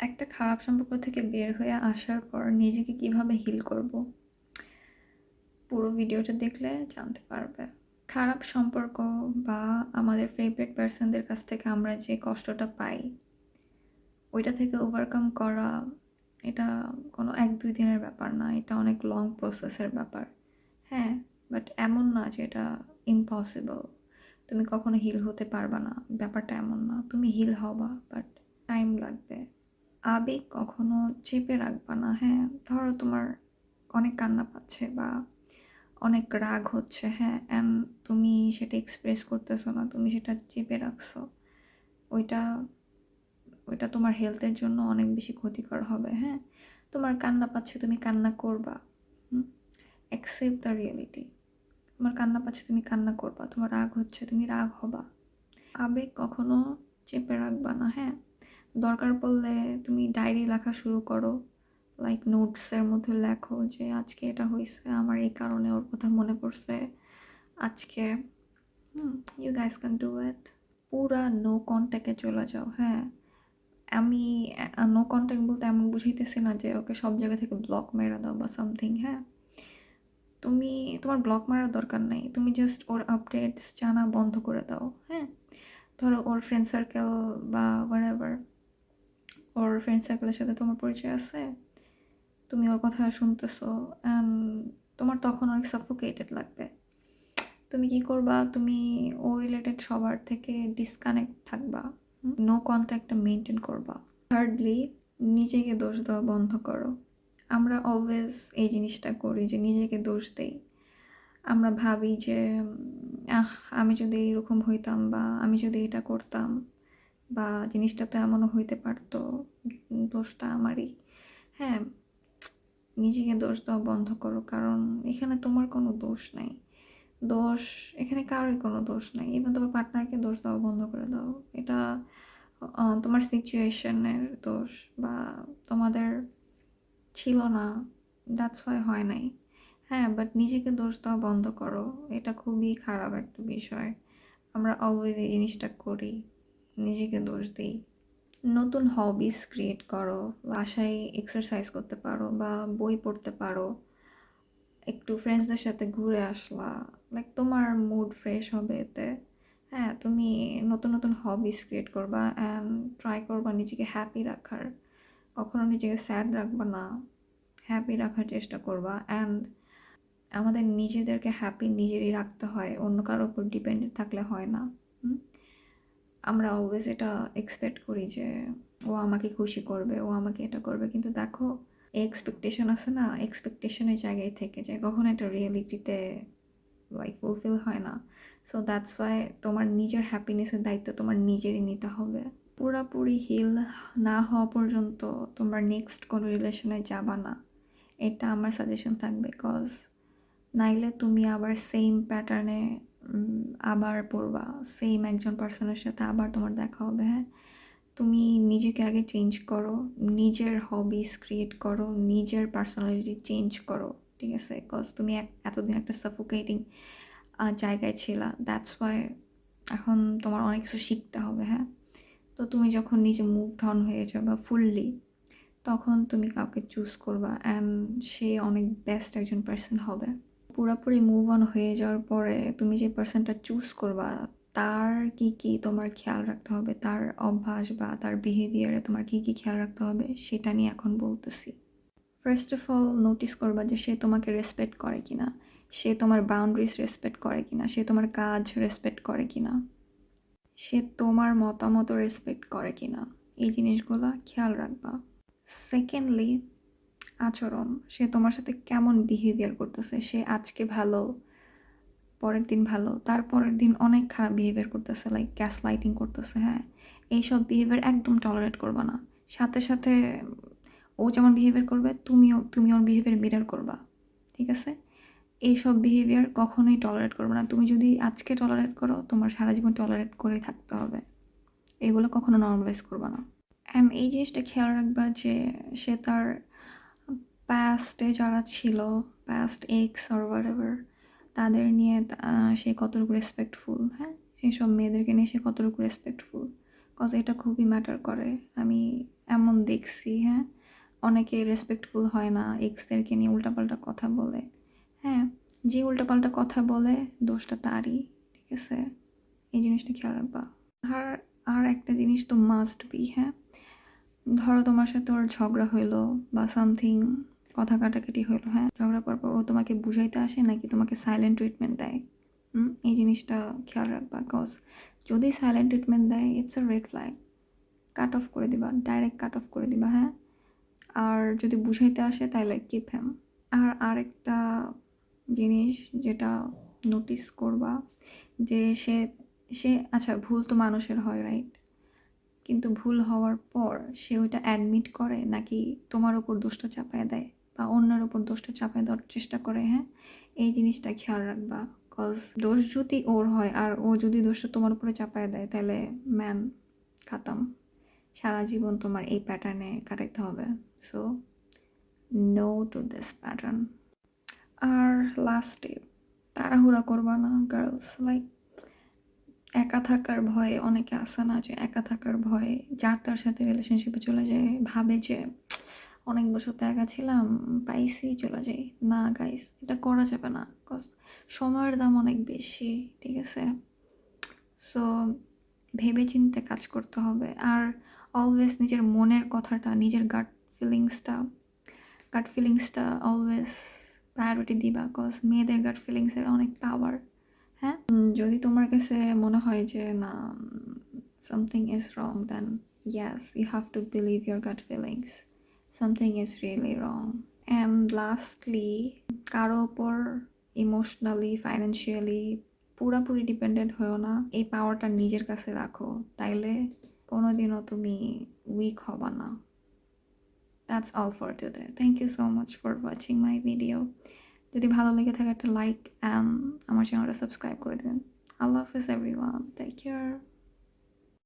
একটা খারাপ সম্পর্ক থেকে বের হয়ে আসার পর নিজেকে কিভাবে হিল করব? পুরো ভিডিওটা দেখলে জানতে পারবে। খারাপ সম্পর্ক বা আমাদের ফেভারিট পারসনদের কাছ থেকে আমরা যে কষ্টটা পাই, ওইটা থেকে ওভারকাম করা এটা কোনো ১-২ দিনের ব্যাপার না। এটা অনেক লং প্রসেসের ব্যাপার। হ্যাঁ, বাট এমন না যে এটা ইম্পসিবল। তুমি কখনো হিল হতে পারবা না। ব্যাপারটা এমন না। তুমি হিল হবা, বাট টাইম লাগবে। আবেগ কখনো চেপে রাখবা না। হ্যাঁ, ধরো তোমার অনেক কান্না পাচ্ছে বা অনেক রাগ হচ্ছে, হ্যাঁ, অ্যান্ড তুমি সেটা এক্সপ্রেস করতেছো না, তুমি সেটা চেপে রাখছো। ওইটা ওইটা তোমার হেলথের জন্য অনেক বেশি ক্ষতিকর হবে। হ্যাঁ, তোমার কান্না পাচ্ছে, তুমি কান্না করবা। Accept the reality. তোমার কান্না পাচ্ছে, তুমি কান্না করবা। তোমার রাগ হচ্ছে, তুমি রাগ হবা। আবেগ কখনো চেপে রাখবা না। হ্যাঁ, দরকার পড়লে তুমি ডায়েরি লেখা শুরু করো। লাইক নোটসের মধ্যে লেখো যে আজকে এটা হয়েছে, আমার এই কারণে ওর কথা মনে পড়ছে আজকে। You guys can do it. পুরা নো কন্ট্যাক্টে চলে যাও। হ্যাঁ, আমি নো কন্ট্যাক্ট বলতে এমন বুঝাইতেছি না যে ওকে সব জায়গা থেকে ব্লক মেরে দাও বা সামথিং। হ্যাঁ, তুমি তোমার ব্লক মারার দরকার নাই, তুমি জাস্ট ওর আপডেটস জানা বন্ধ করে দাও। হ্যাঁ, ধরো ওর ফ্রেন্ড সার্কেল বা হোয়াটএভার, ওর ফ্রেন্ড সার্কেলের সাথে তোমার পরিচয় আছে, তুমি ওর কথা শুনতেছো অ্যান্ড তোমার তখন অনেক সাফোকেটেড লাগবে। তুমি কি করবা? তুমি ও রিলেটেড সবার থেকে ডিসকানেক্ট থাকবা, নো কন্ট্যাক্টটা মেনটেন করবা। থার্ডলি, নিজেকে দোষ দেওয়া বন্ধ করো। আমরা অলওয়েজ এই জিনিসটা করি যে নিজেকে দোষ দেই। আমরা ভাবি যে আহ আমি যদি এরকম হইতাম বা আমি যদি এটা করতাম বা জিনিসটা তো এমনও হইতে পারতো, দোষটা আমারই। হ্যাঁ, নিজেকে দোষ দেওয়া বন্ধ করো, কারণ এখানে তোমার কোনো দোষ নাই। দোষ এখানে কারোই কোনো দোষ নাই। ইভেন তোমার পার্টনারকে দোষ দেওয়া বন্ধ করে দাও। এটা তোমার সিচুয়েশনের দোষ বা তোমাদের ছিল না, দ্যাটস ওয়াই হয় নাই। হ্যাঁ, বাট নিজেকে দোষ দেওয়া বন্ধ করো। এটা খুবই খারাপ একটা বিষয়। আমরা অলওয়েজ এই জিনিসটা করি, নিজেকে দোষ দিই। নতুন হবিস ক্রিয়েট করো। বাসায় এক্সারসাইজ করতে পারো বা বই পড়তে পারো। একটু ফ্রেন্ডসদের সাথে ঘুরে আসলা, লাইক তোমার মুড ফ্রেশ হবে এতে। হ্যাঁ, তুমি নতুন নতুন হবিস ক্রিয়েট করবা অ্যান্ড ট্রাই করবা নিজেকে হ্যাপি রাখার। কখনো নিজেকে স্যাড রাখবা না, হ্যাপি রাখার চেষ্টা করবা। অ্যান্ড আমাদের নিজেদেরকে হ্যাপি নিজেরই রাখতে হয়, অন্য কারোর উপর ডিপেন্ডেন্ট থাকলে হয় না। আমরা অলওয়েজ এটা এক্সপেক্ট করি যে ও আমাকে খুশি করবে, ও আমাকে এটা করবে, কিন্তু দেখো এই এক্সপেকটেশন আছে না, এক্সপেকটেশনের জায়গায় থেকে যায়, কখনো এটা রিয়েলিটিতে লাইক ফুলফিল হয় না। সো দ্যাটস ওয়াই তোমার নিজের হ্যাপিনেসের দায়িত্ব তোমার নিজেরই নিতে হবে। পুরাপুরি হিল না হওয়া পর্যন্ত তোমরা নেক্সট কোনো রিলেশনে যাবা না, এটা আমার সাজেশন থাকবে। কজ নাইলে তুমি আবার সেম প্যাটার্নে আবার পড়বা, সেম একজন পার্সনের সাথে আবার তোমার দেখা হবে। হ্যাঁ, তুমি নিজেকে আগে চেঞ্জ করো, নিজের হবিস ক্রিয়েট করো, নিজের পার্সোনালিটি চেঞ্জ করো। ঠিক আছে, কজ তুমি এতদিন একটা সাফোকেটিং জায়গায় ছিলা, দ্যাটস ওয়াই এখন তোমার অনেক কিছু শিখতে হবে। হ্যাঁ, তো তুমি যখন নিজে মুভ অন হয়ে যাবা ফুললি, তখন তুমি কাউকে চুজ করবা অ্যান্ড সে অনেক বেস্ট একজন পার্সন হবে। পুরোপুরি মুভ অন হয়ে যাওয়ার পরে তুমি যে পার্সনটা চুজ করবা, তার কি কি তোমার খেয়াল রাখতে হবে, তার অভ্যাস বা তার বিহেভিয়ারে তোমার কি কি খেয়াল রাখতে হবে সেটা নিয়ে এখন বলতেছি। ফার্স্ট অফ অল নোটিস করবা যে সে তোমাকে রেসপেক্ট করে কিনা, সে তোমার বাউন্ডারিজ রেসপেক্ট করে কিনা, সে তোমার কাজ রেসপেক্ট করে কিনা, সে তোমার মতামত রেসপেক্ট করে কিনা, এই জিনিসগুলো খেয়াল রাখবা। সেকেন্ডলি, আচরণ, সে তোমার সাথে কেমন বিহেভিয়ার করতেছে। সে আজকে ভালো, পরের দিন ভালো, তারপরের দিন অনেক খারাপ বিহেভিয়ার করতেছে, লাইক গ্যাস লাইটিং করতেছে। হ্যাঁ, এইসব বিহেভিয়ার একদম টলারেট করবা না। সাথে সাথে ও যেমন বিহেভিয়ার করবে তুমি ওর বিহেভিয়ার মিরর করবা। ঠিক আছে, এইসব বিহেভিয়ার কখনোই টলারেট করবে না। তুমি যদি আজকে টলারেট করো, তোমার সারা জীবন টলারেট করেই থাকতে হবে। এগুলো কখনো নর্মালাইজ করবা না। অ্যান্ড এই জিনিসটা খেয়াল রাখবা যে সে তার পাস্টে যারা ছিল, পাস্ট এক্স অর হোয়াটএভার, তাদের নিয়ে সে কতটুকু রেসপেক্টফুল। হ্যাঁ, সেসব মেয়েদেরকে নিয়ে সে কতটুকু রেসপেক্টফুল, কজ এটা খুবই ম্যাটার করে। আমি এমন দেখছি, হ্যাঁ? অনেকে রেসপেক্টফুল হয় না, এক্সদেরকে নিয়ে উল্টাপাল্টা কথা বলে। হ্যাঁ, যে উল্টাপাল্টা কথা বলে দোষটা তারই, ঠিক আছে? এই জিনিসটা খেয়াল রাখবা। আর আর একটা জিনিস তো মাস্ট বি, হ্যাঁ? ধরো তোমার সাথে ওর ঝগড়া হইলো বা সামথিং, কথা কাটাকাটি হইলো, হ্যাঁ? ঝগড়া করার পর ও তোমাকে বুঝাইতে আসে নাকি তোমাকে সাইলেন্ট ট্রিটমেন্ট দেয়? এই জিনিসটা খেয়াল রাখবা। কজ যদি সাইলেন্ট ট্রিটমেন্ট দেয়, it's a red flag. Cut off করে দিবা, ডাইরেক্ট কাট অফ করে দিবা, হ্যাঁ? আর যদি বুঝাইতে আসে তাহলে কিপ হিম। আর আরেকটা জিনিস যেটা নোটিস করবা, যে সে সে আচ্ছা, ভুল তো মানুষের হয়, রাইট? কিন্তু ভুল হওয়ার পর সে ওইটা অ্যাডমিট করে নাকি তোমার উপর দোষটা চাপায় দেয় বা অন্যের উপর দোষটা চাপায় দেওয়ার চেষ্টা করে, হ্যাঁ? এই জিনিসটা খেয়াল রাখবা। কজ দোষ যদি ওর হয় আর ও যদি দোষটা তোমার উপরে চাপায় দেয়, তাহলে ম্যান খাতাম, সারা জীবন তোমার এই প্যাটার্নে কাটাইতে হবে। So no to this pattern. আর লাস্টে, তাড়াহুড়া করবা না গার্লস। লাইক একা থাকার ভয়ে, অনেকে আছে না যে একা থাকার ভয়ে যার তার সাথে রিলেশনশিপে চলে যায়, ভাবে যে অনেক বছর তো একা ছিলাম, পাইছি, চলে যাই। না গাইস, এটা করা যাবে না। কজ সময়ের দাম অনেক বেশি, ঠিক আছে? সো ভেবে চিন্তে কাজ করতে হবে। আর অলওয়েজ নিজের মনের কথাটা, নিজের গাট ফিলিংসটা অলওয়েজ প্রায়োরিটি দিবা। কজ মেয়েদের গাট ফিলিংসের অনেক পাওয়ার, হ্যাঁ? যদি তোমার কাছে মনে হয় যে না, something is wrong, then yes, you have to believe your gut feelings. Something is really wrong. And lastly, কারো ওপর ইমোশনালি, ফাইন্যান্সিয়ালি পুরাপুরি ডিপেন্ডেন্ট হয়েও না। এই পাওয়ারটা নিজের কাছে রাখো, তাইলে কোনোদিনও তুমি উইক হবা না। That's all for today. Thank you so much for watching my video. যদি ভালো লেগে থাকে একটা লাইক অ্যান্ড আমার চ্যানেলটা সাবস্ক্রাইব করে দেবেন। আল্লাহ হাফেজ এভরিওয়ান, টেক কেয়ার।